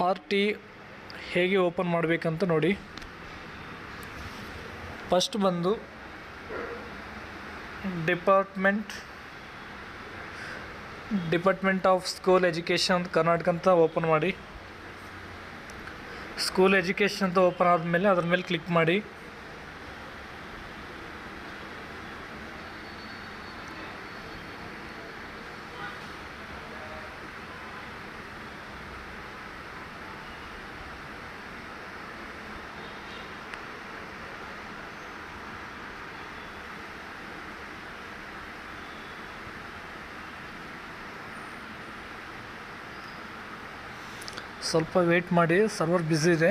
R T ಹೇಗೆ open ಮಾಡಬೇಕಂತ ನೋಡಿ. ಫಸ್ಟ್ ಬಂದು department of school education Karnataka ಅಂತ ಓಪನ್ ಮಾಡಿ. ಸ್ಕೂಲ್ ಎಜುಕೇಷನ್ ಅಂತ ಓಪನ್ ಆದಮೇಲೆ ಅದ್ರ ಮೇಲೆ ಕ್ಲಿಕ್ ಮಾಡಿ. ಸ್ವಲ್ಪ ವೇಟ್ ಮಾಡಿ, ಸರ್ವರ್ ಬ್ಯುಸಿ ಇದೆ.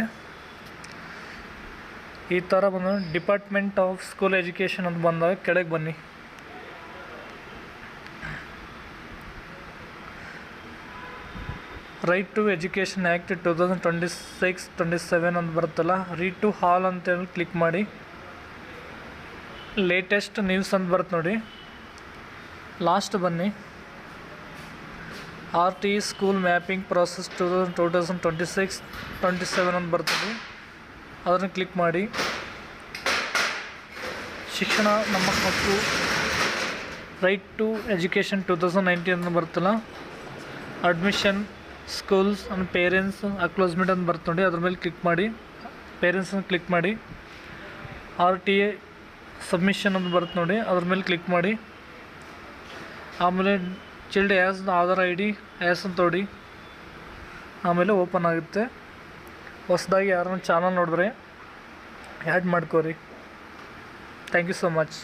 ಈ ಥರ ಬಂದು ಡಿಪಾರ್ಟ್ಮೆಂಟ್ ಆಫ್ ಸ್ಕೂಲ್ ಎಜುಕೇಷನ್ ಅಂತ ಬಂದಾಗ ಕೆಳಗೆ ಬನ್ನಿ. ರೈಟ್ ಟು ಎಜುಕೇಷನ್ ಆ್ಯಕ್ಟ್ 2026-27 ಅಂತ ಬರುತ್ತಲ್ಲ, ರೀಡ್ ಟು ಹಾಲ್ ಅಂತೇಳಿ ಕ್ಲಿಕ್ ಮಾಡಿ. ಲೇಟೆಸ್ಟ್ ನ್ಯೂಸ್ ಅಂತ ಬರುತ್ತೆ ನೋಡಿ, ಲಾಸ್ಟ್ ಬನ್ನಿ. R T school mapping process 2026-27 ಅಂತ ಬರ್ತದೆ, ಅದನ್ನು ಕ್ಲಿಕ್ ಮಾಡಿ. ಶಿಕ್ಷಣ ನಮ್ಮ ಹಕ್ಕು ರೈಟ್ ಟು ಎಜುಕೇಷನ್ 2019 ಅಂತ ಬರ್ತಲ್ಲ, admission schools and parents acknowledgement ಅಂತ ಬರ್ತದೆ ನೋಡಿ, ಅದ್ರ ಮೇಲೆ ಕ್ಲಿಕ್ ಮಾಡಿ. ಪೇರೆಂಟ್ಸನ್ನು ಕ್ಲಿಕ್ ಮಾಡಿ. ಆರ್ ಟಿ ಎ ಸಬ್ಮಿಷನ್ ಅಂತ ಬರುತ್ತೆ ನೋಡಿ, ಅದ್ರ ಮೇಲೆ ಕ್ಲಿಕ್ ಮಾಡಿ. ಆಮೇಲೆ child as Aadhaar I D as ಅಂತ ನೋಡಿ, ಆಮೇಲೆ ಓಪನ್ ಆಗುತ್ತೆ. ಹೊಸದಾಗಿ ಯಾರನ್ನ ಚಾನಲ್ ನೋಡಿದ್ರೆ ಆ್ಯಡ್ ಮಾಡ್ಕೋರಿ. Thank you so much.